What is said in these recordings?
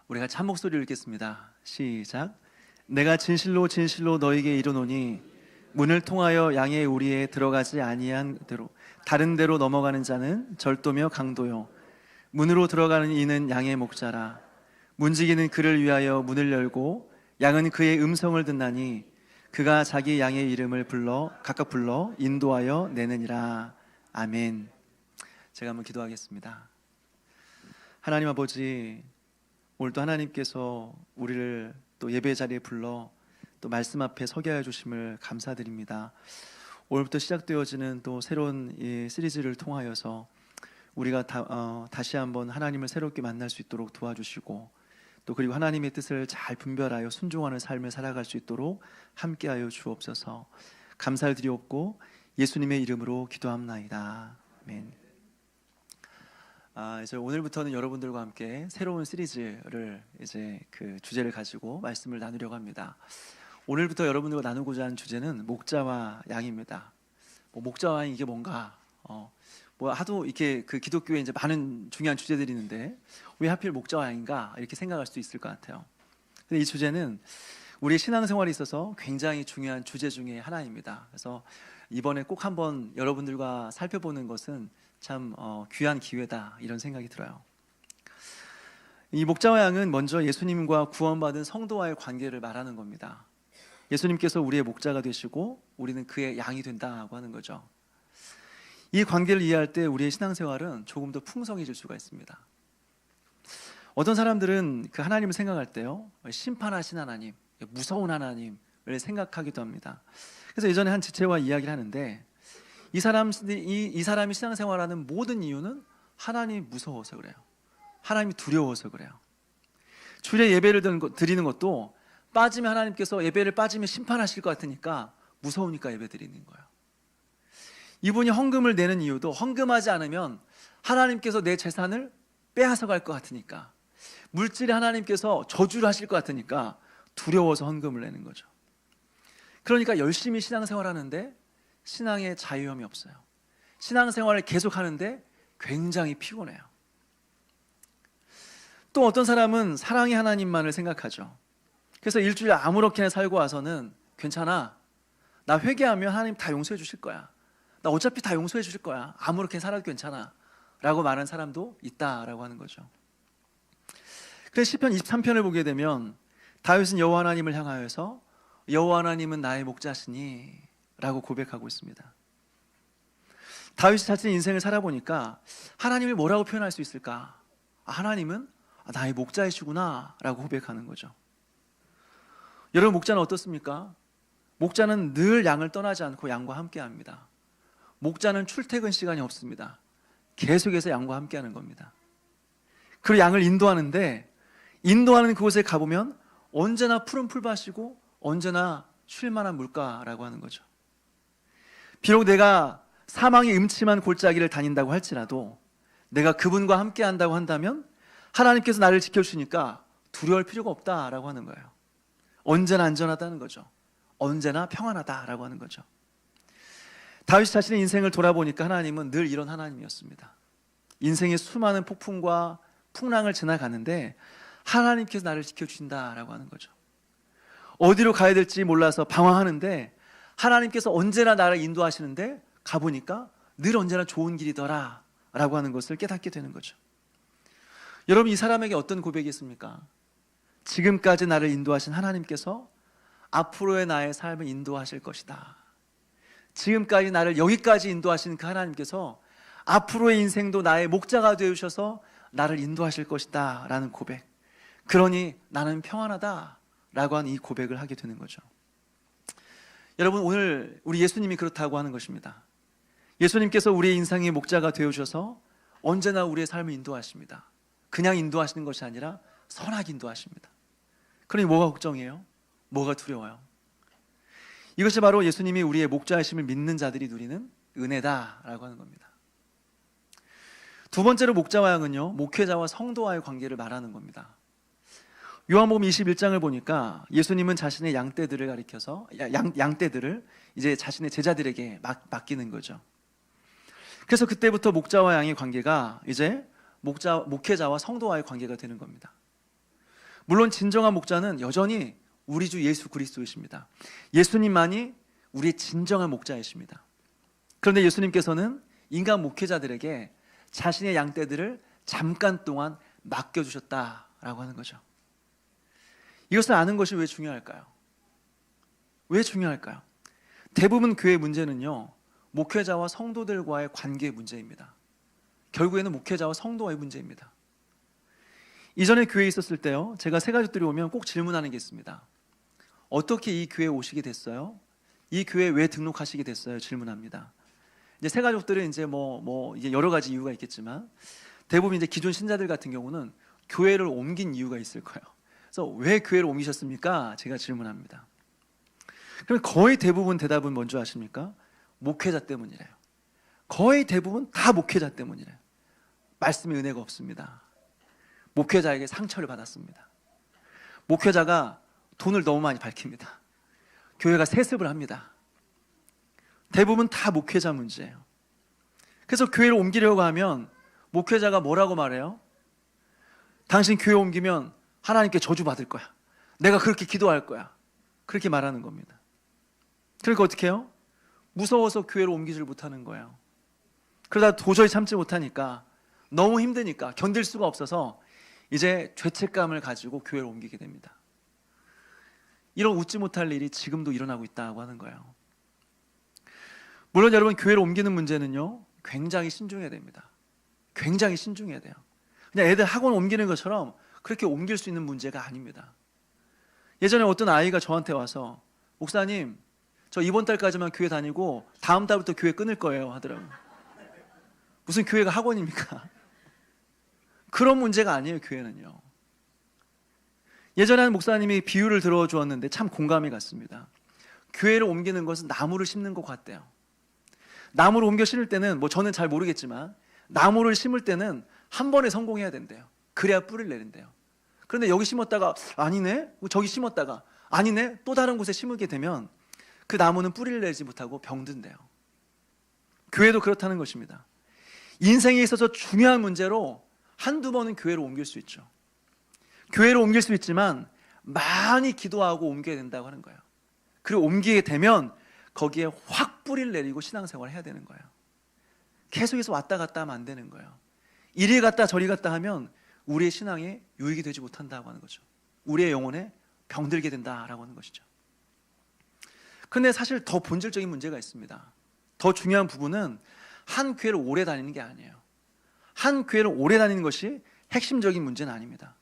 우리 같이 한 목소리를 읽겠습니다. 시작. 내가 진실로 진실로 너에게 이르노니 문을 통하여 양의 우리에 들어가지 아니한 대로 다른 데로 넘어가는 자는 절도며 강도요 문으로 들어가는 이는 양의 목자라. 문지기는 그를 위하여 문을 열고 양은 그의 음성을 듣나니 그가 자기 양의 이름을 각각 불러 인도하여 내느니라. 아멘. 제가 한번 기도하겠습니다. 하나님 아버지, 오늘도 하나님께서 우리를 또 예배 자리에 불러 또 말씀 앞에 서게 하여 주심을 감사드립니다. 오늘부터 시작되어지는 또 새로운 이 시리즈를 통하여서 우리가 다시 한번 하나님을 새롭게 만날 수 있도록 도와주시고, 또 그리고 하나님의 뜻을 잘 분별하여 순종하는 삶을 살아갈 수 있도록 함께하여 주옵소서. 감사를 드리옵고 예수님의 이름으로 기도합나이다. 아멘. 이제 오늘부터는 여러분들과 함께 새로운 시리즈를 이제 그 주제를 가지고 말씀을 나누려고 합니다. 오늘부터 여러분들과 나누고자 하는 주제는 목자와 양입니다. 목자와 양이 이게 뭔가? 하도 이렇게 그 기독교에 이제 많은 중요한 주제들이 있는데 왜 하필 목자와 양인가 이렇게 생각할 수도 있을 것 같아요. 근데 이 주제는 우리의 신앙생활에 있어서 굉장히 중요한 주제 중에 하나입니다. 그래서 이번에 꼭 한번 여러분들과 살펴보는 것은 참 귀한 기회다 이런 생각이 들어요. 이 목자와 양은 먼저 예수님과 구원받은 성도와의 관계를 말하는 겁니다. 예수님께서 우리의 목자가 되시고 우리는 그의 양이 된다고 하는 거죠. 이 관계를 이해할 때 우리의 신앙생활은 조금 더 풍성해질 수가 있습니다. 어떤 사람들은 그 하나님을 생각할 때요, 심판하신 하나님, 무서운 하나님을 생각하기도 합니다. 그래서 예전에 한 지체와 이야기를 하는데 이 사람이 신앙생활하는 모든 이유는 하나님이 무서워서 그래요. 하나님이 두려워서 그래요. 주일에 예배를 드리는 것도 빠지면 하나님께서 예배를 빠지면 심판하실 것 같으니까 무서우니까 예배 드리는 거예요. 이분이 헌금을 내는 이유도 헌금하지 않으면 하나님께서 내 재산을 빼앗아 갈 것 같으니까, 물질에 하나님께서 저주를 하실 것 같으니까 두려워서 헌금을 내는 거죠. 그러니까 열심히 신앙생활하는데 신앙에 자유함이 없어요. 신앙생활을 계속하는데 굉장히 피곤해요. 또 어떤 사람은 사랑의 하나님만을 생각하죠. 그래서 일주일 아무렇게나 살고 와서는 괜찮아, 나 회개하면 하나님 다 용서해 주실 거야, 나 어차피 다 용서해 주실 거야, 아무렇게 살아도 괜찮아 라고 말하는 사람도 있다라고 하는 거죠. 그래서 시편 23편을 보게 되면 다윗은 여호와 하나님을 향하여서 여호와 하나님은 나의 목자시니 라고 고백하고 있습니다. 다윗이 자신의 인생을 살아보니까 하나님을 뭐라고 표현할 수 있을까? 하나님은 나의 목자이시구나 라고 고백하는 거죠. 여러분, 목자는 어떻습니까? 목자는 늘 양을 떠나지 않고 양과 함께 합니다. 목자는 출퇴근 시간이 없습니다. 계속해서 양과 함께 하는 겁니다. 그리고 양을 인도하는데, 인도하는 그곳에 가보면 언제나 푸른 풀밭이고 언제나 쉴만한 물가라고 하는 거죠. 비록 내가 사망의 음침한 골짜기를 다닌다고 할지라도 내가 그분과 함께 한다고 한다면 하나님께서 나를 지켜주시니까 두려울 필요가 없다라고 하는 거예요. 언제나 안전하다는 거죠. 언제나 평안하다라고 하는 거죠. 다윗이 자신의 인생을 돌아보니까 하나님은 늘 이런 하나님이었습니다. 인생의 수많은 폭풍과 풍랑을 지나가는데 하나님께서 나를 지켜주신다라고 하는 거죠. 어디로 가야 될지 몰라서 방황하는데 하나님께서 언제나 나를 인도하시는데 가보니까 늘 언제나 좋은 길이더라 라고 하는 것을 깨닫게 되는 거죠. 여러분, 이 사람에게 어떤 고백이 있습니까? 지금까지 나를 인도하신 하나님께서 앞으로의 나의 삶을 인도하실 것이다. 지금까지 나를 여기까지 인도하신 그 하나님께서 앞으로의 인생도 나의 목자가 되어주셔서 나를 인도하실 것이다 라는 고백. 그러니 나는 평안하다 라고 하는 이 고백을 하게 되는 거죠. 여러분, 오늘 우리 예수님이 그렇다고 하는 것입니다. 예수님께서 우리의 인생의 목자가 되어주셔서 언제나 우리의 삶을 인도하십니다. 그냥 인도하시는 것이 아니라 선하게 인도하십니다. 그러니 뭐가 걱정이에요? 뭐가 두려워요? 이것이 바로 예수님이 우리의 목자이심을 믿는 자들이 누리는 은혜다라고 하는 겁니다. 두 번째로 목자와 양은요, 목회자와 성도와의 관계를 말하는 겁니다. 요한복음 21장을 보니까 예수님은 자신의 양떼들을 가리켜서 양떼들을 이제 자신의 제자들에게 맡기는 거죠. 그래서 그때부터 목자와 양의 관계가 이제 목회자와 성도와의 관계가 되는 겁니다. 물론 진정한 목자는 여전히 우리 주 예수 그리스도이십니다. 예수님만이 우리의 진정한 목자이십니다. 그런데 예수님께서는 인간 목회자들에게 자신의 양떼들을 잠깐 동안 맡겨주셨다라고 하는 거죠. 이것을 아는 것이 왜 중요할까요? 왜 중요할까요? 대부분 교회 문제는요, 목회자와 성도들과의 관계의 문제입니다. 결국에는 목회자와 성도와의 문제입니다. 이전에 교회에 있었을 때요, 제가 새 가족들이 오면 꼭 질문하는 게 있습니다. 어떻게 이 교회에 오시게 됐어요? 이 교회에 왜 등록하시게 됐어요? 질문합니다. 이제 새 가족들은 이제 이제 여러 가지 이유가 있겠지만, 대부분 이제 기존 신자들 같은 경우는 교회를 옮긴 이유가 있을 거예요. 그래서 왜 교회를 옮기셨습니까? 제가 질문합니다. 그럼 거의 대부분 대답은 뭔지 아십니까? 목회자 때문이래요. 거의 대부분 다 목회자 때문이래요. 말씀의 은혜가 없습니다. 목회자에게 상처를 받았습니다. 목회자가 돈을 너무 많이 밝힙니다. 교회가 세습을 합니다. 대부분 다 목회자 문제예요. 그래서 교회를 옮기려고 하면 목회자가 뭐라고 말해요? 당신 교회 옮기면 하나님께 저주받을 거야. 내가 그렇게 기도할 거야. 그렇게 말하는 겁니다. 그러니까 어떻게 해요? 무서워서 교회를 옮기질 못하는 거예요. 그러다 도저히 참지 못하니까, 너무 힘드니까, 견딜 수가 없어서 이제 죄책감을 가지고 교회를 옮기게 됩니다. 이런 웃지 못할 일이 지금도 일어나고 있다고 하는 거예요. 물론 여러분, 교회를 옮기는 문제는요, 굉장히 신중해야 됩니다. 굉장히 신중해야 돼요. 그냥 애들 학원 옮기는 것처럼 그렇게 옮길 수 있는 문제가 아닙니다. 예전에 어떤 아이가 저한테 와서, 목사님, 저 이번 달까지만 교회 다니고 다음 달부터 교회 끊을 거예요 하더라고요. 무슨 교회가 학원입니까? 그런 문제가 아니에요, 교회는요. 예전에 한 목사님이 비유를 들어주었는데 참 공감이 갔습니다. 교회를 옮기는 것은 나무를 심는 것 같대요. 나무를 옮겨 심을 때는, 저는 잘 모르겠지만, 나무를 심을 때는 한 번에 성공해야 된대요. 그래야 뿌리를 내린대요. 그런데 여기 심었다가 아니네, 저기 심었다가 아니네, 또 다른 곳에 심게 되면 그 나무는 뿌리를 내지 못하고 병든대요. 교회도 그렇다는 것입니다. 인생에 있어서 중요한 문제로 한두 번은 교회를 옮길 수 있죠. 교회를 옮길 수 있지만 많이 기도하고 옮겨야 된다고 하는 거예요. 그리고 옮기게 되면 거기에 확 뿌리를 내리고 신앙생활을 해야 되는 거예요. 계속해서 왔다 갔다 하면 안 되는 거예요. 이리 갔다 저리 갔다 하면 우리의 신앙에 유익이 되지 못한다고 하는 거죠. 우리의 영혼에 병들게 된다라고 하는 것이죠. 그런데 사실 더 본질적인 문제가 있습니다. 더 중요한 부분은 한 교회를 오래 다니는 게 아니에요. 한 교회를 오래 다니는 것이 핵심적인 문제는 아닙니다.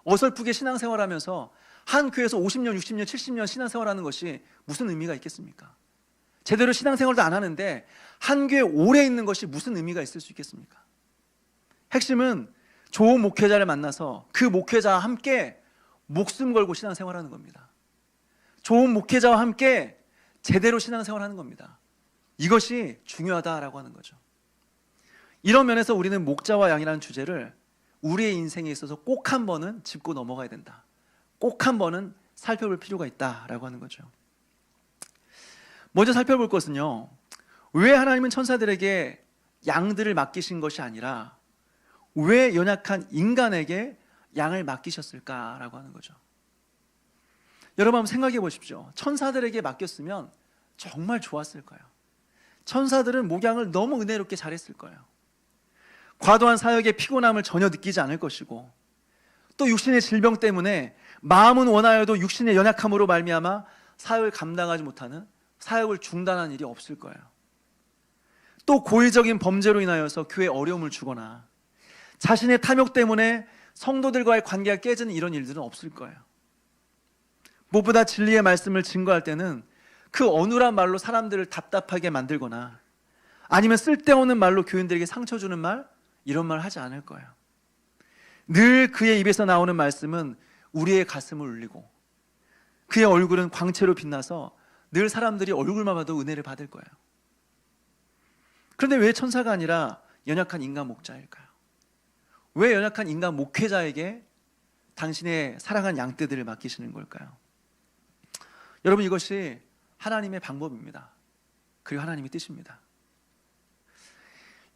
어설프게 신앙생활하면서 한 교회에서 50년, 60년, 70년 신앙생활하는 것이 무슨 의미가 있겠습니까? 제대로 신앙생활도 안 하는데 한 교회에 오래 있는 것이 무슨 의미가 있을 수 있겠습니까? 핵심은 좋은 목회자를 만나서 그 목회자와 함께 목숨 걸고 신앙생활하는 겁니다. 좋은 목회자와 함께 제대로 신앙생활하는 겁니다. 이것이 중요하다라고 하는 거죠. 이런 면에서 우리는 목자와 양이라는 주제를 우리의 인생에 있어서 꼭 한 번은 짚고 넘어가야 된다. 꼭 한 번은 살펴볼 필요가 있다라고 하는 거죠. 먼저 살펴볼 것은요, 왜 하나님은 천사들에게 양들을 맡기신 것이 아니라 왜 연약한 인간에게 양을 맡기셨을까라고 하는 거죠. 여러분 한번 생각해 보십시오. 천사들에게 맡겼으면 정말 좋았을 거예요. 천사들은 목양을 너무 은혜롭게 잘했을 거예요. 과도한 사역의 피곤함을 전혀 느끼지 않을 것이고, 또 육신의 질병 때문에 마음은 원하여도 육신의 연약함으로 말미암아 사역을 감당하지 못하는, 사역을 중단한 일이 없을 거예요. 또 고의적인 범죄로 인하여서 교회에 어려움을 주거나 자신의 탐욕 때문에 성도들과의 관계가 깨지는 이런 일들은 없을 거예요. 무엇보다 진리의 말씀을 증거할 때는 그 어눌한 말로 사람들을 답답하게 만들거나 아니면 쓸데없는 말로 교인들에게 상처 주는 말, 이런 말 하지 않을 거예요. 늘 그의 입에서 나오는 말씀은 우리의 가슴을 울리고 그의 얼굴은 광채로 빛나서 늘 사람들이 얼굴만 봐도 은혜를 받을 거예요. 그런데 왜 천사가 아니라 연약한 인간 목자일까요? 왜 연약한 인간 목회자에게 당신의 사랑한 양떼들을 맡기시는 걸까요? 여러분, 이것이 하나님의 방법입니다. 그리고 하나님의 뜻입니다.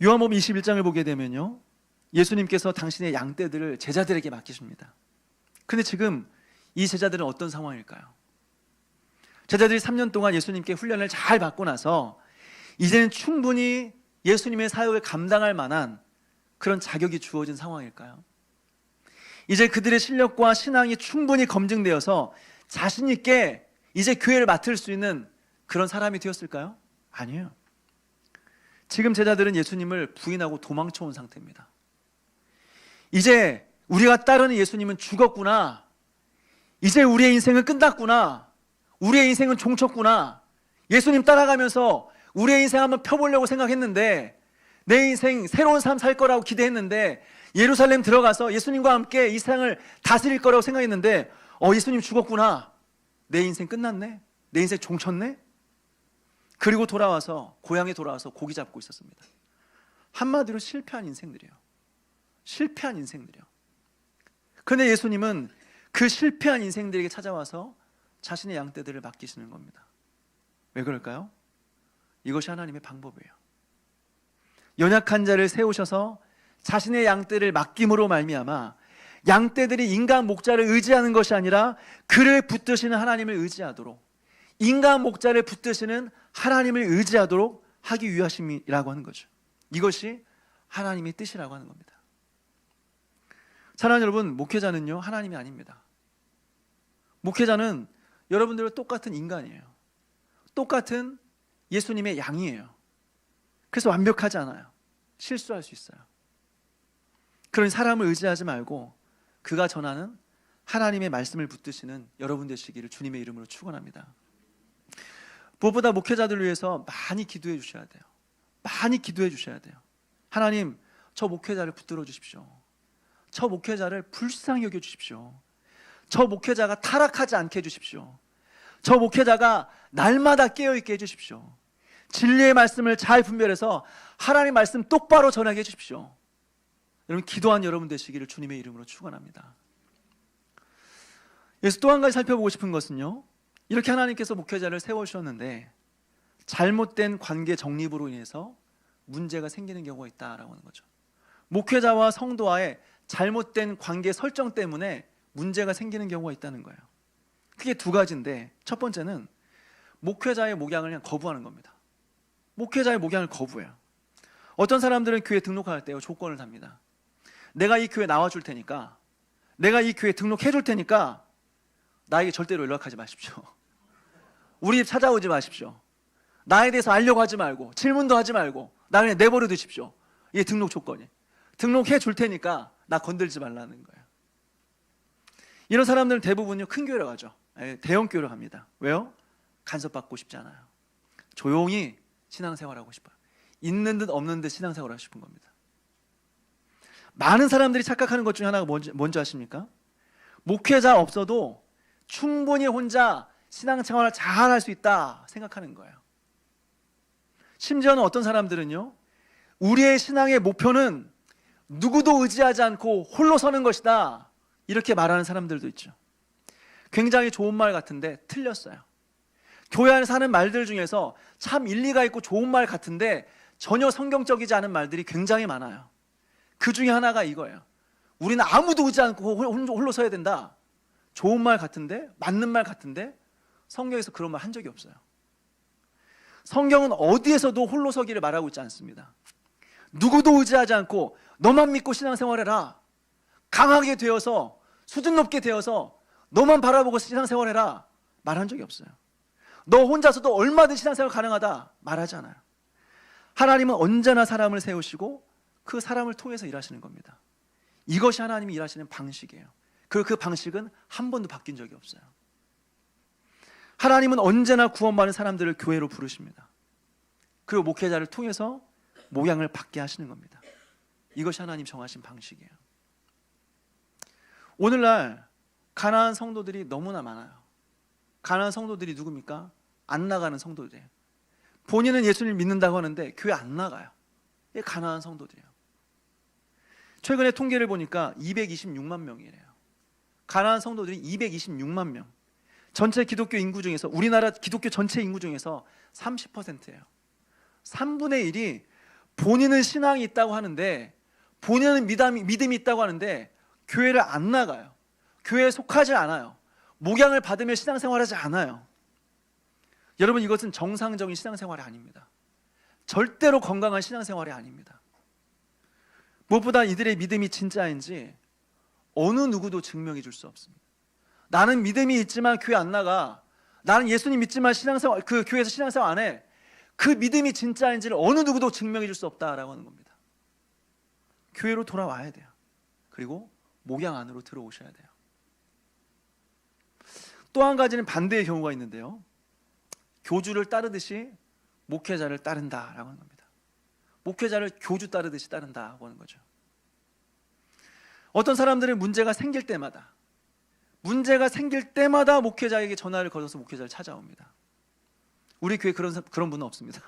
요한복음 21장을 보게 되면요, 예수님께서 당신의 양떼들을 제자들에게 맡기십니다. 근데 지금 이 제자들은 어떤 상황일까요? 제자들이 3년 동안 예수님께 훈련을 잘 받고 나서 이제는 충분히 예수님의 사역을 감당할 만한 그런 자격이 주어진 상황일까요? 이제 그들의 실력과 신앙이 충분히 검증되어서 자신 있게 이제 교회를 맡을 수 있는 그런 사람이 되었을까요? 아니에요. 지금 제자들은 예수님을 부인하고 도망쳐온 상태입니다. 이제 우리가 따르는 예수님은 죽었구나. 이제 우리의 인생은 끝났구나. 우리의 인생은 종쳤구나. 예수님 따라가면서 우리의 인생 한번 펴보려고 생각했는데, 내 인생 새로운 삶 살 거라고 기대했는데, 예루살렘 들어가서 예수님과 함께 이 세상을 다스릴 거라고 생각했는데, 예수님 죽었구나. 내 인생 끝났네. 내 인생 종쳤네. 그리고 돌아와서 고향에 돌아와서 고기 잡고 있었습니다. 한마디로 실패한 인생들이에요. 실패한 인생들이에요. 그런데 예수님은 그 실패한 인생들에게 찾아와서 자신의 양떼들을 맡기시는 겁니다. 왜 그럴까요? 이것이 하나님의 방법이에요. 연약한 자를 세우셔서 자신의 양떼를 맡김으로 말미암아 양떼들이 인간 목자를 의지하는 것이 아니라 그를 붙드시는 하나님을 의지하도록, 인간 목자를 붙드시는 하나님을 의지하도록 하기 위하심이라고 하는 거죠. 이것이 하나님의 뜻이라고 하는 겁니다. 사랑하는 여러분, 목회자는요 하나님이 아닙니다. 목회자는 여러분들과 똑같은 인간이에요. 똑같은 예수님의 양이에요. 그래서 완벽하지 않아요. 실수할 수 있어요. 그러니 사람을 의지하지 말고 그가 전하는 하나님의 말씀을 붙드시는 여러분 되시기를 주님의 이름으로 축원합니다. 무엇보다 목회자들을 위해서 많이 기도해 주셔야 돼요. 많이 기도해 주셔야 돼요. 하나님, 저 목회자를 붙들어 주십시오. 저 목회자를 불쌍히 여겨 주십시오. 저 목회자가 타락하지 않게 해주십시오. 저 목회자가 날마다 깨어있게 해주십시오. 진리의 말씀을 잘 분별해서 하나님의 말씀 똑바로 전하게 해주십시오. 여러분, 기도한 여러분 되시기를 주님의 이름으로 축원합니다. 그래서 또 한 가지 살펴보고 싶은 것은요, 이렇게 하나님께서 목회자를 세워주셨는데 잘못된 관계 정립으로 인해서 문제가 생기는 경우가 있다라고 하는 거죠. 목회자와 성도와의 잘못된 관계 설정 때문에 문제가 생기는 경우가 있다는 거예요. 그게 두 가지인데, 첫 번째는 목회자의 목양을 그냥 거부하는 겁니다. 목회자의 목양을 거부해요. 어떤 사람들은 교회 등록할 때 조건을 답니다. 내가 이 교회 나와줄 테니까, 내가 이 교회 등록해 줄 테니까 나에게 절대로 연락하지 마십시오. 우리 집 찾아오지 마십시오. 나에 대해서 알려고 하지 말고, 질문도 하지 말고, 나 그냥 내버려 두십시오. 이게 등록 조건이. 등록해 줄 테니까 나 건들지 말라는 거예요. 이런 사람들은 대부분요 큰 교회로 가죠. 대형 교회로 갑니다. 왜요? 간섭받고 싶지 않아요. 조용히 신앙생활하고 싶어요. 있는 듯 없는 듯 신앙생활하고 싶은 겁니다. 많은 사람들이 착각하는 것 중에 하나가 뭔지 아십니까? 목회자 없어도 충분히 혼자 신앙생활을 잘 할 수 있다 생각하는 거예요. 심지어는 어떤 사람들은요, 우리의 신앙의 목표는 누구도 의지하지 않고 홀로 서는 것이다, 이렇게 말하는 사람들도 있죠. 굉장히 좋은 말 같은데 틀렸어요. 교회 안에서 하는 말들 중에서 참 일리가 있고 좋은 말 같은데 전혀 성경적이지 않은 말들이 굉장히 많아요. 그 중에 하나가 이거예요. 우리는 아무도 의지 않고 홀로 서야 된다. 좋은 말 같은데, 맞는 말 같은데 성경에서 그런 말 한 적이 없어요. 성경은 어디에서도 홀로 서기를 말하고 있지 않습니다. 누구도 의지하지 않고 너만 믿고 신앙생활해라. 강하게 되어서, 수준 높게 되어서 너만 바라보고 신앙생활해라 말한 적이 없어요. 너 혼자서도 얼마든지 신앙생활 가능하다 말하지 않아요. 하나님은 언제나 사람을 세우시고 그 사람을 통해서 일하시는 겁니다. 이것이 하나님이 일하시는 방식이에요. 그리고 그 방식은 한 번도 바뀐 적이 없어요. 하나님은 언제나 구원받은 사람들을 교회로 부르십니다. 그리고 목회자를 통해서 모양을 받게 하시는 겁니다. 이것이 하나님 정하신 방식이에요. 오늘날 가난한 성도들이 너무나 많아요. 가난한 성도들이 누굽니까? 안 나가는 성도들이에요. 본인은 예수님을 믿는다고 하는데 교회 안 나가요. 이게 가난한 성도들이에요. 최근에 통계를 보니까 226만 명이래요. 가난한 성도들이 226만 명. 전체 기독교 인구 중에서, 우리나라 기독교 전체 인구 중에서 30%예요. 3분의 1이 본인은 신앙이 있다고 하는데, 본인은 믿음이 있다고 하는데 교회를 안 나가요. 교회에 속하지 않아요. 목양을 받으며 신앙생활하지 않아요. 여러분, 이것은 정상적인 신앙생활이 아닙니다. 절대로 건강한 신앙생활이 아닙니다. 무엇보다 이들의 믿음이 진짜인지 어느 누구도 증명해 줄 수 없습니다. 나는 믿음이 있지만 교회 안 나가, 나는 예수님 믿지만 신앙생활, 그 교회에서 신앙생활 안 해, 그 믿음이 진짜인지를 어느 누구도 증명해 줄 수 없다라고 하는 겁니다. 교회로 돌아와야 돼요. 그리고 목양 안으로 들어오셔야 돼요. 또 한 가지는 반대의 경우가 있는데요, 교주를 따르듯이 목회자를 따른다라고 하는 겁니다. 목회자를 교주 따르듯이 따른다고 하는 거죠. 어떤 사람들은 문제가 생길 때마다 목회자에게 전화를 걸어서 목회자를 찾아옵니다. 우리 교회 그런 분은 없습니다.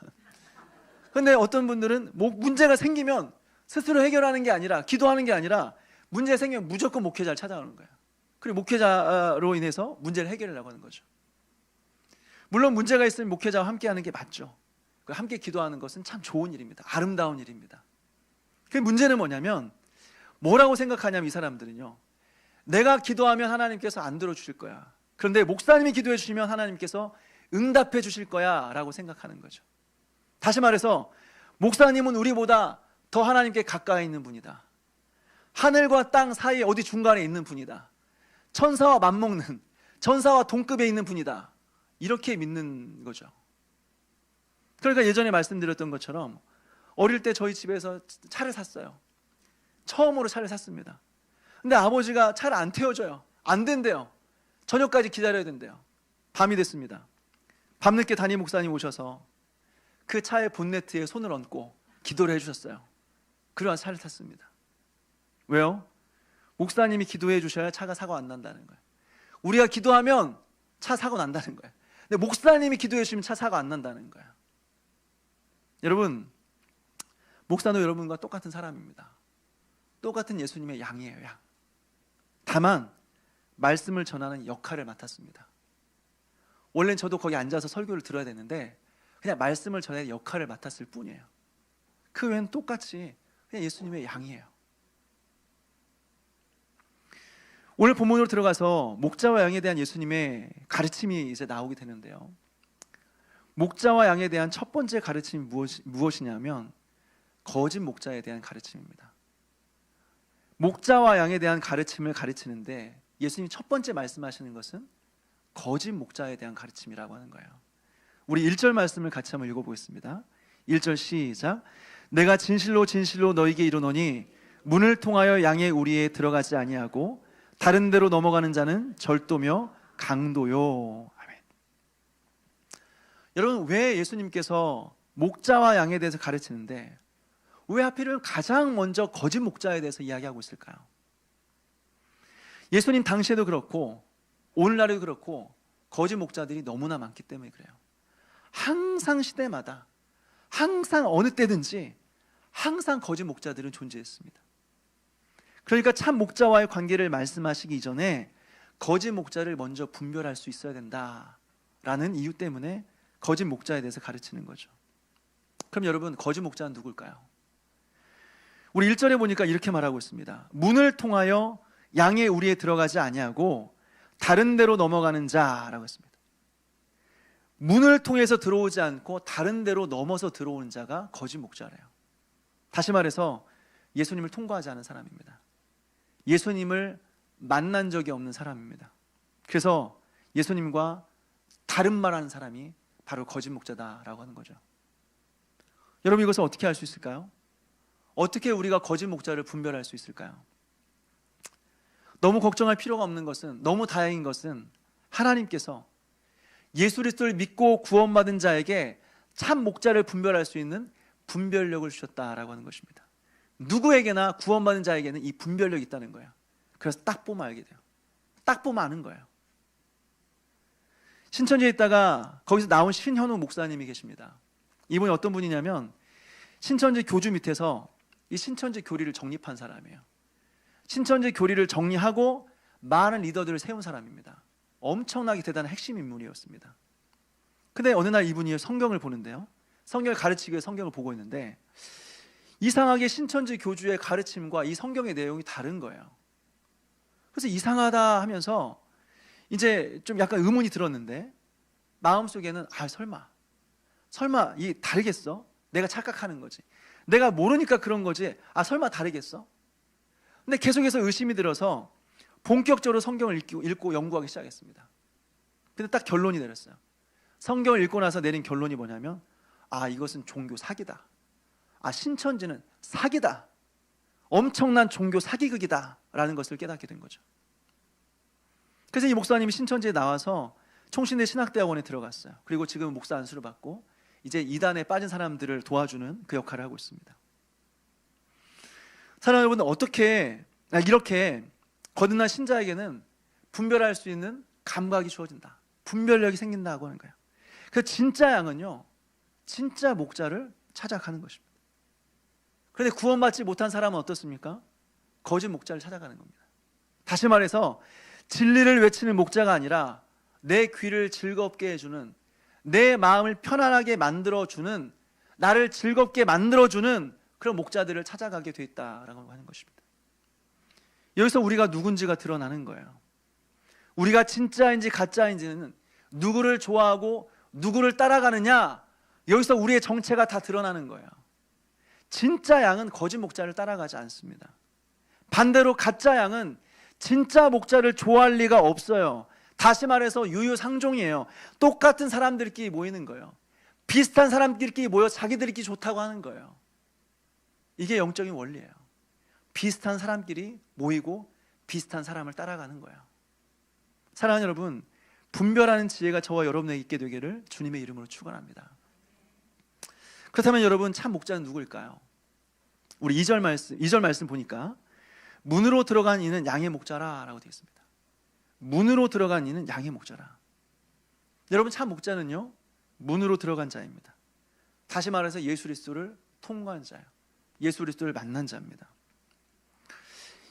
그런데 어떤 분들은 문제가 생기면 스스로 해결하는 게 아니라, 기도하는 게 아니라, 문제가 생기면 무조건 목회자를 찾아오는 거예요. 그리고 목회자로 인해서 문제를 해결하려고 하는 거죠. 물론 문제가 있으면 목회자와 함께 하는 게 맞죠. 함께 기도하는 것은 참 좋은 일입니다. 아름다운 일입니다. 그 문제는 뭐라고 생각하냐면, 이 사람들은요, 내가 기도하면 하나님께서 안 들어주실 거야, 그런데 목사님이 기도해 주시면 하나님께서 응답해 주실 거야 라고 생각하는 거죠. 다시 말해서 목사님은 우리보다 더 하나님께 가까이 있는 분이다. 하늘과 땅 사이 어디 중간에 있는 분이다. 천사와 맞먹는, 천사와 동급에 있는 분이다. 이렇게 믿는 거죠. 그러니까 예전에 말씀드렸던 것처럼 어릴 때 저희 집에서 차를 샀어요. 처음으로 차를 샀습니다. 근데 아버지가 차를 안 태워줘요. 안 된대요. 저녁까지 기다려야 된대요. 밤이 됐습니다. 밤늦게 담임 목사님 오셔서 그 차의 본네트에 손을 얹고 기도를 해주셨어요. 그러한 차를 탔습니다. 왜요? 목사님이 기도해 주셔야 차가 사고 안 난다는 거예요. 우리가 기도하면 차 사고 난다는 거예요. 근데 목사님이 기도해 주시면 차 사고 안 난다는 거예요. 여러분, 목사도 여러분과 똑같은 사람입니다. 똑같은 예수님의 양이에요, 양. 다만 말씀을 전하는 역할을 맡았습니다. 원래는 저도 거기 앉아서 설교를 들어야 되는데 그냥 말씀을 전하는 역할을 맡았을 뿐이에요. 그 외에는 똑같이 그냥 예수님의 양이에요. 오늘 본문으로 들어가서 목자와 양에 대한 예수님의 가르침이 이제 나오게 되는데요, 목자와 양에 대한 첫 번째 가르침이 무엇이냐면 거짓 목자에 대한 가르침입니다. 목자와 양에 대한 가르침을 가르치는데 예수님이 첫 번째 말씀하시는 것은 거짓 목자에 대한 가르침이라고 하는 거예요. 우리 1절 말씀을 같이 한번 읽어보겠습니다. 1절 시작. 내가 진실로 진실로 너희에게 이르노니 문을 통하여 양의 우리에 들어가지 아니하고 다른 데로 넘어가는 자는 절도며 강도요. 아멘. 여러분, 왜 예수님께서 목자와 양에 대해서 가르치는데 왜 하필이면 가장 먼저 거짓 목자에 대해서 이야기하고 있을까요? 예수님 당시에도 그렇고 오늘날에도 그렇고 거짓 목자들이 너무나 많기 때문에 그래요. 항상 시대마다, 항상 어느 때든지 항상 거짓 목자들은 존재했습니다. 그러니까 참 목자와의 관계를 말씀하시기 이전에 거짓 목자를 먼저 분별할 수 있어야 된다라는 이유 때문에 거짓 목자에 대해서 가르치는 거죠. 그럼 여러분, 거짓 목자는 누굴까요? 우리 1절에 보니까 이렇게 말하고 있습니다. 문을 통하여 양의 우리에 들어가지 아니하고 다른 데로 넘어가는 자라고 했습니다. 문을 통해서 들어오지 않고 다른 데로 넘어서 들어오는 자가 거짓 목자래요. 다시 말해서 예수님을 통과하지 않은 사람입니다. 예수님을 만난 적이 없는 사람입니다. 그래서 예수님과 다른 말하는 사람이 바로 거짓 목자다라고 하는 거죠. 여러분, 이것을 어떻게 알 수 있을까요? 어떻게 우리가 거짓 목자를 분별할 수 있을까요? 너무 걱정할 필요가 없는 것은, 너무 다행인 것은 하나님께서 예수 그리스도를 믿고 구원받은 자에게 참 목자를 분별할 수 있는 분별력을 주셨다라고 하는 것입니다. 누구에게나 구원받은 자에게는 이 분별력이 있다는 거예요. 그래서 딱 보면 알게 돼요. 딱 보면 아는 거예요. 신천지에 있다가 거기서 나온 신현우 목사님이 계십니다. 이분이 어떤 분이냐면 신천지 교주 밑에서 이 신천지 교리를 정립한 사람이에요. 신천지 교리를 정리하고 많은 리더들을 세운 사람입니다. 엄청나게 대단한 핵심 인물이었습니다. 근데 어느 날 이분이 성경을 보는데요, 성경을 가르치기 위해 성경을 보고 있는데 이상하게 신천지 교주의 가르침과 이 성경의 내용이 다른 거예요. 그래서 이상하다 하면서 이제 좀 약간 의문이 들었는데 마음속에는 설마 이 다르겠어? 내가 착각하는 거지. 내가 모르니까 그런 거지. 설마 다르겠어? 근데 계속해서 의심이 들어서 본격적으로 성경을 읽고 연구하기 시작했습니다. 근데 딱 결론이 내렸어요. 성경을 읽고 나서 내린 결론이 뭐냐면 이것은 종교 사기다. 신천지는 사기다. 엄청난 종교 사기극이다 라는 것을 깨닫게 된 거죠. 그래서 이 목사님이 신천지에 나와서 총신대 신학대학원에 들어갔어요. 그리고 지금 목사 안수를 받고 이제 이단에 빠진 사람들을 도와주는 그 역할을 하고 있습니다. 사랑하는 여러분, 어떻게 이렇게 거듭난 신자에게는 분별할 수 있는 감각이 주어진다, 분별력이 생긴다고 하는 거예요. 그 진짜 양은요, 진짜 목자를 찾아가는 것입니다. 그런데 구원받지 못한 사람은 어떻습니까? 거짓 목자를 찾아가는 겁니다. 다시 말해서 진리를 외치는 목자가 아니라 내 귀를 즐겁게 해주는, 내 마음을 편안하게 만들어주는, 나를 즐겁게 만들어주는 그런 목자들을 찾아가게 돼 있다라고 하는 것입니다. 여기서 우리가 누군지가 드러나는 거예요. 우리가 진짜인지 가짜인지는 누구를 좋아하고 누구를 따라가느냐, 여기서 우리의 정체가 다 드러나는 거예요. 진짜 양은 거짓 목자를 따라가지 않습니다. 반대로 가짜 양은 진짜 목자를 좋아할 리가 없어요. 다시 말해서 유유상종이에요. 똑같은 사람들끼리 모이는 거예요. 비슷한 사람들끼리 모여 자기들끼리 좋다고 하는 거예요. 이게 영적인 원리예요. 비슷한 사람끼리 모이고 비슷한 사람을 따라가는 거예요. 사랑하는 여러분, 분별하는 지혜가 저와 여러분에게 있게 되기를 주님의 이름으로 축원합니다. 그렇다면 여러분, 참 목자는 누구일까요? 우리 2절 말씀 보니까 문으로 들어간 이는 양의 목자라라고 되어 있습니다. 문으로 들어간 이는 양의 목자라. 여러분, 참 목자는요, 문으로 들어간 자입니다. 다시 말해서 예수 그리스도를 통과한 자예요. 예수 그리스도를 만난 자입니다.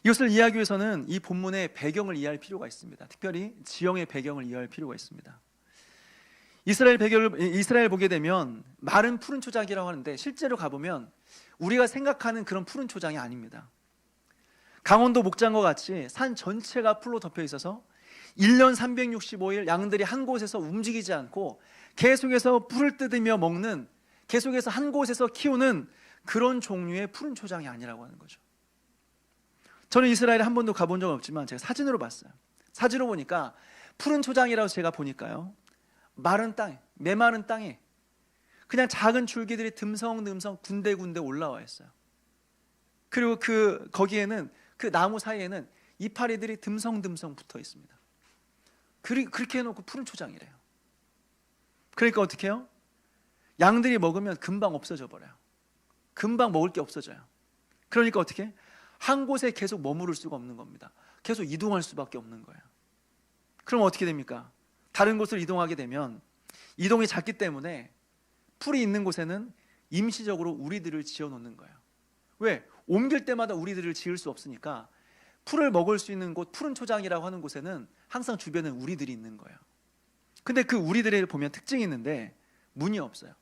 이것을 이해하기 위해서는 이 본문의 배경을 이해할 필요가 있습니다. 특별히 지형의 배경을 이해할 필요가 있습니다. 이스라엘 보게 되면 마른 푸른 초장이라고 하는데 실제로 가보면 우리가 생각하는 그런 푸른 초장이 아닙니다. 강원도 목장과 같이 산 전체가 풀로 덮여 있어서 1년 365일 양들이 한 곳에서 움직이지 않고 계속해서 풀을 뜯으며 먹는, 계속해서 한 곳에서 키우는 그런 종류의 푸른 초장이 아니라고 하는 거죠. 저는 이스라엘에 한 번도 가본 적은 없지만 제가 사진으로 봤어요. 사진으로 보니까 푸른 초장이라고 제가 보니까요, 마른 땅에, 메마른 땅에 그냥 작은 줄기들이 듬성듬성 군데군데 올라와 있어요. 그리고 거기에는 그 나무 사이에는 이파리들이 듬성듬성 붙어 있습니다. 그렇게 해놓고 푸른 초장이래요. 그러니까 어떻게 해요? 양들이 먹으면 금방 없어져 버려요. 금방 먹을 게 없어져요. 그러니까 어떻게 해? 한 곳에 계속 머무를 수가 없는 겁니다. 계속 이동할 수밖에 없는 거예요. 그럼 어떻게 됩니까? 다른 곳으로 이동하게 되면 이동이 작기 때문에 풀이 있는 곳에는 임시적으로 우리들을 지어놓는 거예요. 왜? 옮길 때마다 우리들을 지을 수 없으니까 풀을 먹을 수 있는 곳, 푸른 초장이라고 하는 곳에는 항상 주변에 우리들이 있는 거예요. 근데 그 우리들을 보면 특징이 있는데 문이 없어요.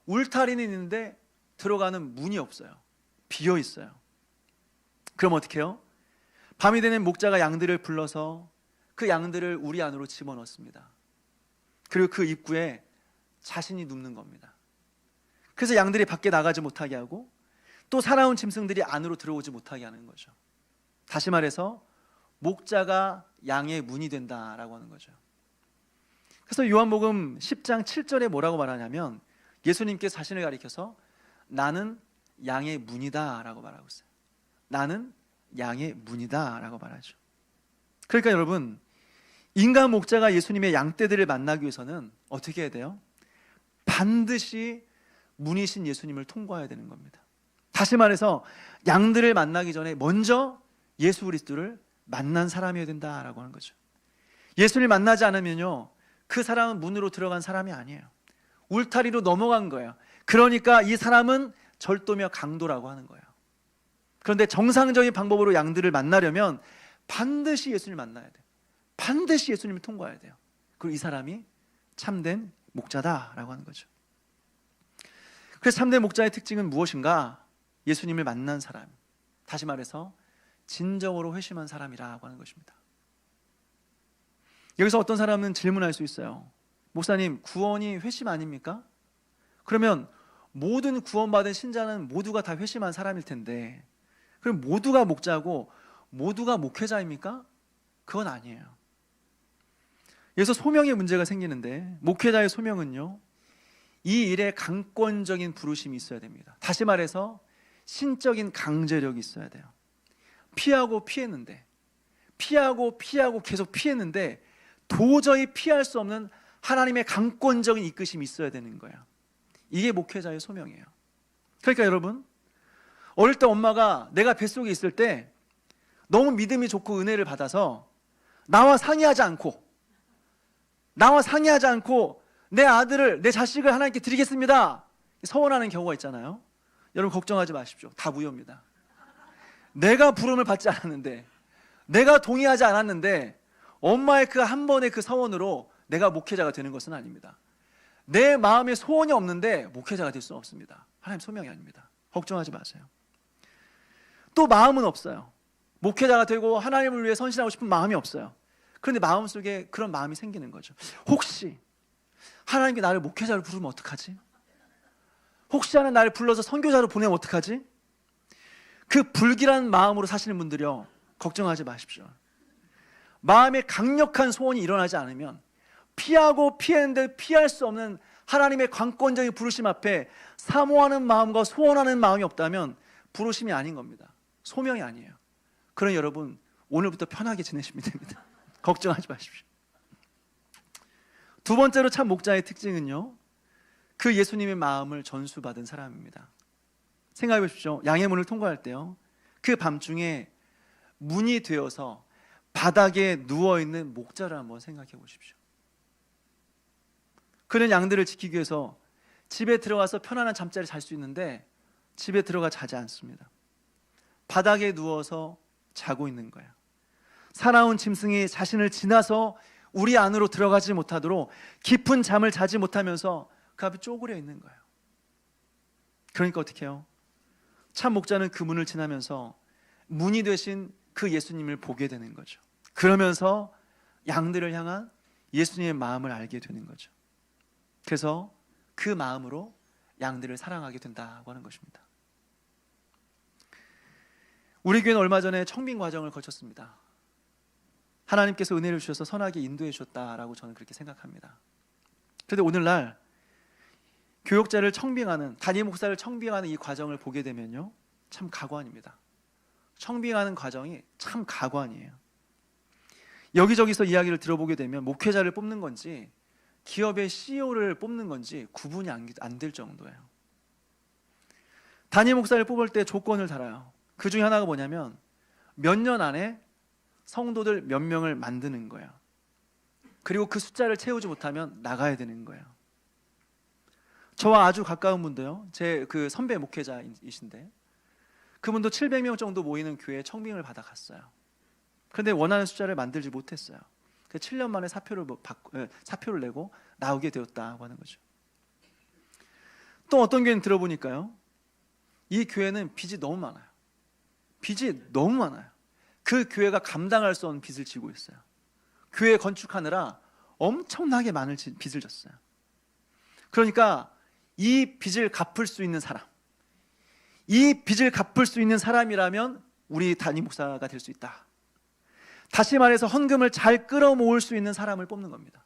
울타리는 있는데 들어가는 문이 없어요. 비어 있어요. 그럼 어떻게 해요? 밤이 되는 목자가 양들을 불러서 그 양들을 우리 안으로 집어넣습니다. 그리고 그 입구에 자신이 눕는 겁니다. 그래서 양들이 밖에 나가지 못하게 하고 또 살아온 짐승들이 안으로 들어오지 못하게 하는 거죠. 다시 말해서 목자가 양의 문이 된다라고 하는 거죠. 그래서 요한복음 10장 7절에 뭐라고 말하냐면 예수님께 자신을 가리켜서 나는 양의 문이다 라고 말하고 있어요. 나는 양의 문이다 라고 말하죠. 그러니까 여러분, 인간 목자가 예수님의 양떼들을 만나기 위해서는 어떻게 해야 돼요? 반드시 문이신 예수님을 통과해야 되는 겁니다. 다시 말해서 양들을 만나기 전에 먼저 예수 그리스도를 만난 사람이어야 된다라고 하는 거죠. 예수를 만나지 않으면요, 그 사람은 문으로 들어간 사람이 아니에요. 울타리로 넘어간 거예요. 그러니까 이 사람은 절도며 강도라고 하는 거예요. 그런데 정상적인 방법으로 양들을 만나려면 반드시 예수님을 만나야 돼요. 반드시 예수님을 통과해야 돼요. 그리고 이 사람이 참된 목자다라고 하는 거죠. 그래서 참된 목자의 특징은 무엇인가? 예수님을 만난 사람, 다시 말해서 진정으로 회심한 사람이라고 하는 것입니다. 여기서 어떤 사람은 질문할 수 있어요. 목사님, 구원이 회심 아닙니까? 그러면 모든 구원받은 신자는 모두가 다 회심한 사람일 텐데, 그럼 모두가 목자고 모두가 목회자입니까? 그건 아니에요. 그래서 소명의 문제가 생기는데, 목회자의 소명은요, 이 일에 강권적인 부르심이 있어야 됩니다. 다시 말해서 신적인 강제력이 있어야 돼요. 피하고 피했는데 계속 피했는데 도저히 피할 수 없는 하나님의 강권적인 이끄심이 있어야 되는 거예요. 이게 목회자의 소명이에요. 그러니까 여러분, 어릴 때 엄마가 내가 뱃속에 있을 때 너무 믿음이 좋고 은혜를 받아서 나와 상의하지 않고 내 아들을, 내 자식을 하나님께 드리겠습니다, 서원하는 경우가 있잖아요. 여러분 걱정하지 마십시오. 다 무효입니다. 내가 부름을 받지 않았는데, 내가 동의하지 않았는데 엄마의 그 한 번의 그 서원으로 내가 목회자가 되는 것은 아닙니다. 내 마음에 소원이 없는데 목회자가 될 수는 없습니다. 하나님 소명이 아닙니다. 걱정하지 마세요. 또 마음은 없어요. 목회자가 되고 하나님을 위해 헌신하고 싶은 마음이 없어요. 그런데 마음속에 그런 마음이 생기는 거죠. 혹시 하나님께 나를 목회자로 부르면 어떡하지? 혹시 하나 나를 불러서 선교자로 보내면 어떡하지? 그 불길한 마음으로 사시는 분들이요, 걱정하지 마십시오. 마음에 강력한 소원이 일어나지 않으면, 피하고 피했는데 피할 수 없는 하나님의 강권적인 부르심 앞에 사모하는 마음과 소원하는 마음이 없다면 부르심이 아닌 겁니다. 소명이 아니에요. 그러니 여러분, 오늘부터 편하게 지내시면 됩니다. 걱정하지 마십시오. 두 번째로 참 목자의 특징은요, 그 예수님의 마음을 전수받은 사람입니다. 생각해 보십시오. 양의 문을 통과할 때요, 그 밤중에 문이 되어서 바닥에 누워있는 목자를 한번 생각해 보십시오. 그는 양들을 지키기 위해서 집에 들어가서 편안한 잠자리 잘 수 있는데 집에 들어가 자지 않습니다. 바닥에 누워서 자고 있는 거예요. 사나운 짐승이 자신을 지나서 우리 안으로 들어가지 못하도록 깊은 잠을 자지 못하면서 그 앞에 쪼그려 있는 거예요. 그러니까 어떻게 해요? 참 목자는 그 문을 지나면서 문이 되신 그 예수님을 보게 되는 거죠. 그러면서 양들을 향한 예수님의 마음을 알게 되는 거죠. 그래서 그 마음으로 양들을 사랑하게 된다고 하는 것입니다. 우리 교회는 얼마 전에 청빙 과정을 거쳤습니다. 하나님께서 은혜를 주셔서 선하게 인도해 주셨다라고 저는 그렇게 생각합니다. 그런데 오늘날 교역자를 청빙하는, 담임 목사를 청빙하는 이 과정을 보게 되면요, 참 가관입니다. 청빙하는 과정이 참 가관이에요. 여기저기서 이야기를 들어보게 되면 목회자를 뽑는 건지 기업의 CEO를 뽑는 건지 구분이 안 될 정도예요. 담임 목사를 뽑을 때 조건을 달아요. 그 중에 하나가 뭐냐면 몇 년 안에 성도들 몇 명을 만드는 거예요. 그리고 그 숫자를 채우지 못하면 나가야 되는 거예요. 저와 아주 가까운 분도요, 제 그 선배 목회자이신데 그분도 700명 정도 모이는 교회에 청빙을 받아 갔어요. 그런데 원하는 숫자를 만들지 못했어요. 7년 만에 사표를 내고 나오게 되었다고 하는 거죠. 또 어떤 교회는 들어보니까요, 이 교회는 빚이 너무 많아요. 그 교회가 감당할 수 없는 빚을 지고 있어요. 교회 건축하느라 엄청나게 많은 빚을 졌어요. 그러니까 이 빚을 갚을 수 있는 사람이라면 우리 담임 목사가 될 수 있다. 다시 말해서 헌금을 잘 끌어모을 수 있는 사람을 뽑는 겁니다.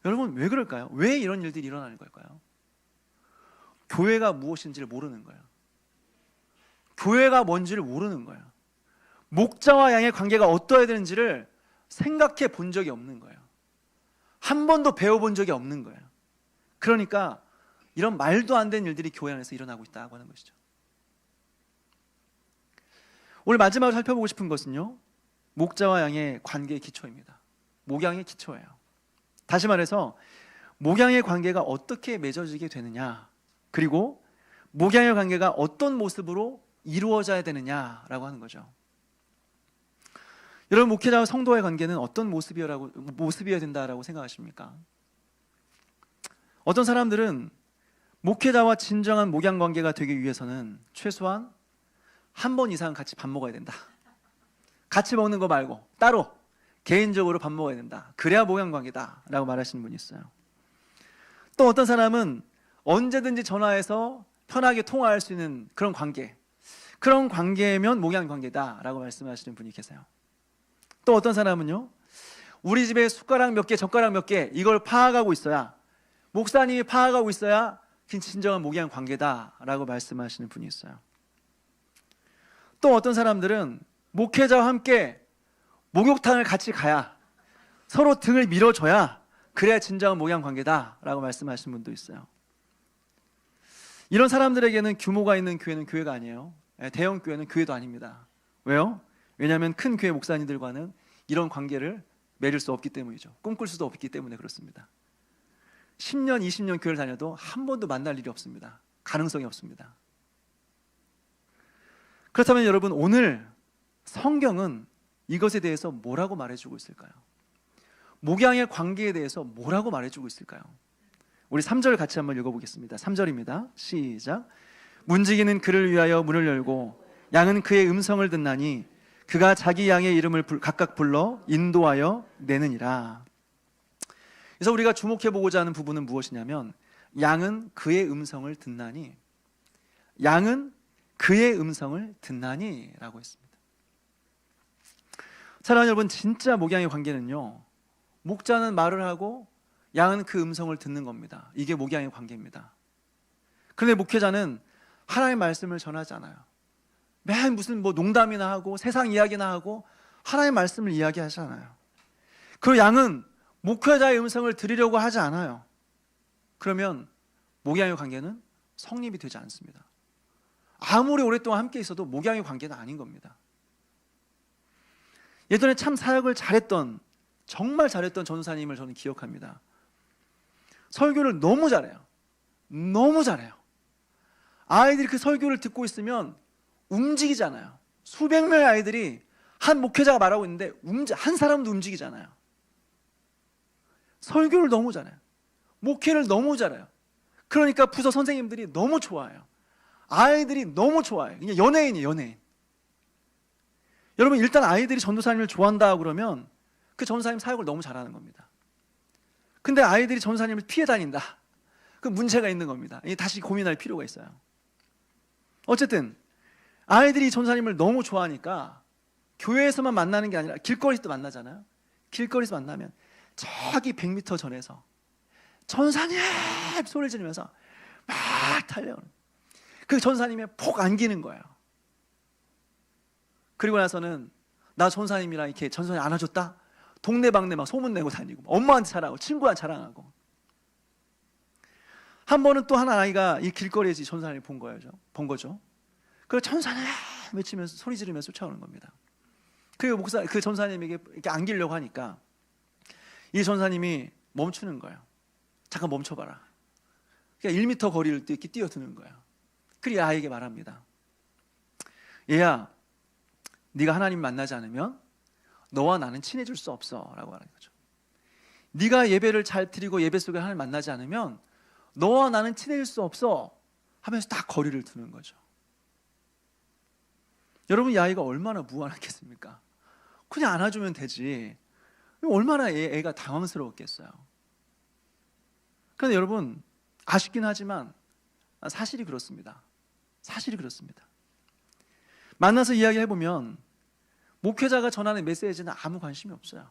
여러분, 왜 그럴까요? 왜 이런 일들이 일어나는 걸까요? 교회가 무엇인지를 모르는 거예요. 교회가 뭔지를 모르는 거예요. 목자와 양의 관계가 어떠해야 되는지를 생각해 본 적이 없는 거예요. 한 번도 배워본 적이 없는 거예요. 그러니까 이런 말도 안 되는 일들이 교회 안에서 일어나고 있다고 하는 것이죠. 오늘 마지막으로 살펴보고 싶은 것은요, 목자와 양의 관계의 기초입니다. 목양의 기초예요. 다시 말해서 목양의 관계가 어떻게 맺어지게 되느냐, 그리고 목양의 관계가 어떤 모습으로 이루어져야 되느냐라고 하는 거죠. 여러분, 목회자와 성도와의 관계는 어떤 모습이어야 된다라고 생각하십니까? 어떤 사람들은 목회자와 진정한 목양 관계가 되기 위해서는 최소한 한 번 이상 같이 밥 먹어야 된다. 같이 먹는 거 말고 따로 개인적으로 밥 먹어야 된다. 그래야 목양관계다 라고 말하시는 분이 있어요. 또 어떤 사람은 언제든지 전화해서 편하게 통화할 수 있는 그런 관계, 그런 관계면 목양관계다 라고 말씀하시는 분이 계세요. 또 어떤 사람은요, 우리 집에 숟가락 몇 개, 젓가락 몇 개 이걸 파악하고 있어야, 목사님이 파악하고 있어야 진정한 목양관계다 라고 말씀하시는 분이 있어요. 또 어떤 사람들은 목회자와 함께 목욕탕을 같이 가야, 서로 등을 밀어줘야 그래야 진정한 목양관계다 라고 말씀하시는 분도 있어요. 이런 사람들에게는 규모가 있는 교회는 교회가 아니에요. 대형 교회는 교회도 아닙니다. 왜요? 왜냐하면 큰 교회 목사님들과는 이런 관계를 맺을 수 없기 때문이죠. 꿈꿀 수도 없기 때문에 그렇습니다. 10년, 20년 교회를 다녀도 한 번도 만날 일이 없습니다. 가능성이 없습니다. 그렇다면 여러분, 오늘 성경은 이것에 대해서 뭐라고 말해주고 있을까요? 목양의 관계에 대해서 뭐라고 말해주고 있을까요? 우리 3절 같이 한번 읽어보겠습니다. 3절입니다. 시작. 문지기는 그를 위하여 문을 열고 양은 그의 음성을 듣나니 그가 자기 양의 이름을 각각 불러 인도하여 내느니라. 그래서 우리가 주목해보고자 하는 부분은 무엇이냐면, 양은 그의 음성을 듣나니, 양은 그의 음성을 듣나니 라고 했습니다. 사랑하는 여러분, 진짜 목양의 관계는요, 목자는 말을 하고 양은 그 음성을 듣는 겁니다. 이게 목양의 관계입니다. 그런데 목회자는 하나님의 말씀을 전하지 않아요. 맨 무슨 농담이나 하고 세상 이야기나 하고 하나님의 말씀을 이야기하지 않아요. 그리고 양은 목회자의 음성을 들으려고 하지 않아요. 그러면 목양의 관계는 성립이 되지 않습니다. 아무리 오랫동안 함께 있어도 목양의 관계는 아닌 겁니다. 예전에 참 사역을 잘했던, 정말 잘했던 전도사님을 저는 기억합니다. 설교를 너무 잘해요. 너무 잘해요. 아이들이 그 설교를 듣고 있으면 움직이잖아요. 수백 명의 아이들이 한 목회자가 말하고 있는데 한 사람도 움직이잖아요. 설교를 너무 잘해요. 목회를 너무 잘해요. 그러니까 부서 선생님들이 너무 좋아해요. 아이들이 너무 좋아해요. 그냥 연예인이에요, 연예인. 여러분, 일단 아이들이 전도사님을 좋아한다 그러면 그 전도사님 사역을 너무 잘하는 겁니다. 근데 아이들이 전도사님을 피해 다닌다, 그 문제가 있는 겁니다. 다시 고민할 필요가 있어요. 어쨌든 아이들이 전도사님을 너무 좋아하니까 교회에서만 만나는 게 아니라 길거리에서도 만나잖아요. 길거리에서 만나면 저기 100m 전에서 전사님 소리를 지르면서 막 달려오는, 그 전사님이 폭 안기는 거예요. 그리고 나서는 나 전사님이랑 이렇게 전사님 안아줬다, 동네방네 막 소문내고 다니고, 엄마한테 자랑하고 친구한테 자랑하고. 한 번은 또 한 아이가 이 길거리에서 전사님을 본 거죠. 그래서 전사님 외치면서 소리 지르면서 쫓아오는 겁니다. 그 전사님에게 이렇게 안기려고 하니까 이 전사님이 멈추는 거예요. 잠깐 멈춰봐라. 그냥 1m 거리를 이렇게 뛰어드는 거예요. 그리고 아이에게 말합니다. 얘야, 네가 하나님 만나지 않으면 너와 나는 친해질 수 없어 라고 하는 거죠. 네가 예배를 잘 드리고 예배 속에 하나님 만나지 않으면 너와 나는 친해질 수 없어 하면서 딱 거리를 두는 거죠. 여러분, 이 아이가 얼마나 무안하겠습니까? 그냥 안아주면 되지. 얼마나 애가 당황스러웠겠어요. 그런데 여러분, 아쉽긴 하지만 사실이 그렇습니다. 사실이 그렇습니다. 만나서 이야기해보면 목회자가 전하는 메시지는 아무 관심이 없어요.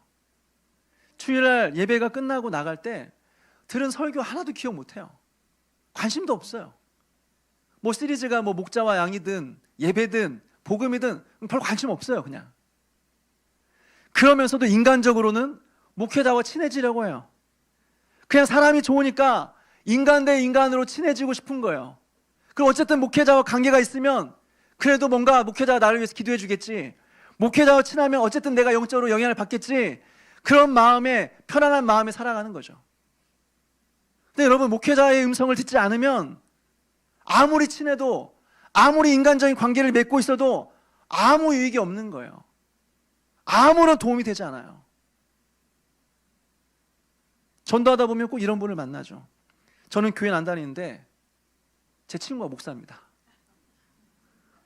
주일날 예배가 끝나고 나갈 때 들은 설교 하나도 기억 못해요. 관심도 없어요. 시리즈가 목자와 양이든 예배든 복음이든 별 관심 없어요. 그냥. 그러면서도 인간적으로는 목회자와 친해지려고 해요. 그냥 사람이 좋으니까 인간 대 인간으로 친해지고 싶은 거예요. 그리고 어쨌든 목회자와 관계가 있으면 그래도 뭔가 목회자가 나를 위해서 기도해 주겠지, 목회자와 친하면 어쨌든 내가 영적으로 영향을 받겠지, 그런 마음에, 편안한 마음에 살아가는 거죠. 근데 여러분, 목회자의 음성을 듣지 않으면 아무리 친해도, 아무리 인간적인 관계를 맺고 있어도 아무 유익이 없는 거예요. 아무런 도움이 되지 않아요. 전도하다 보면 꼭 이런 분을 만나죠. 저는 교회는 안 다니는데 제 친구가 목사입니다.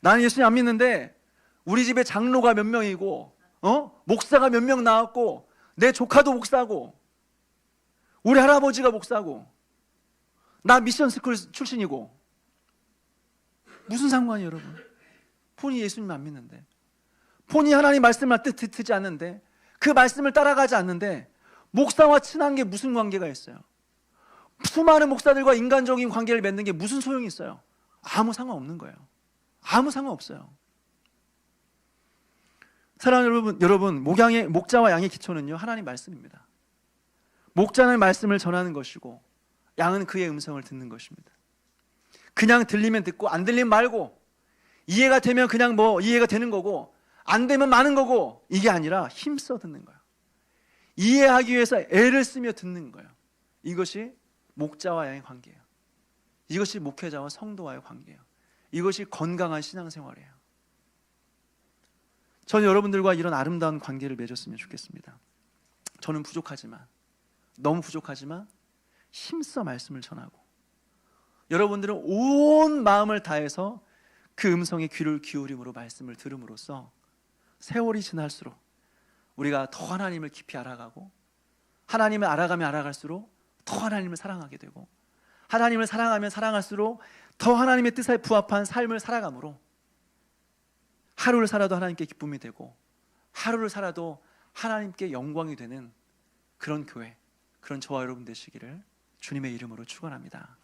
나는 예수님 안 믿는데 우리 집에 장로가 몇 명이고 목사가 몇 명 나왔고 내 조카도 목사고 우리 할아버지가 목사고 나 미션 스쿨 출신이고 무슨 상관이에요, 여러분? 본인이 예수님 안 믿는데, 본인이 하나님 말씀을 듣지 않는데, 그 말씀을 따라가지 않는데 목사와 친한 게 무슨 관계가 있어요? 수많은 목사들과 인간적인 관계를 맺는 게 무슨 소용이 있어요? 아무 상관없는 거예요. 아무 상관없어요. 사랑하는 여러분, 목자와 양의 기초는요, 하나님 말씀입니다. 목자는 말씀을 전하는 것이고 양은 그의 음성을 듣는 것입니다. 그냥 들리면 듣고 안 들리면 말고, 이해가 되면 그냥 이해가 되는 거고 안 되면 마는 거고, 이게 아니라 힘써 듣는 거예요. 이해하기 위해서 애를 쓰며 듣는 거예요. 이것이 목자와 양의 관계예요. 이것이 목회자와 성도와의 관계예요. 이것이 건강한 신앙생활이에요. 저는 여러분들과 이런 아름다운 관계를 맺었으면 좋겠습니다. 저는 부족하지만, 너무 부족하지만 힘써 말씀을 전하고, 여러분들은 온 마음을 다해서 그 음성에 귀를 기울임으로 말씀을 들음으로써 세월이 지날수록 우리가 더 하나님을 깊이 알아가고, 하나님을 알아가면 알아갈수록 더 하나님을 사랑하게 되고, 하나님을 사랑하면 사랑할수록 더 하나님의 뜻에 부합한 삶을 살아가므로 하루를 살아도 하나님께 기쁨이 되고, 하루를 살아도 하나님께 영광이 되는 그런 교회, 그런 저와 여러분 되시기를 주님의 이름으로 축원합니다.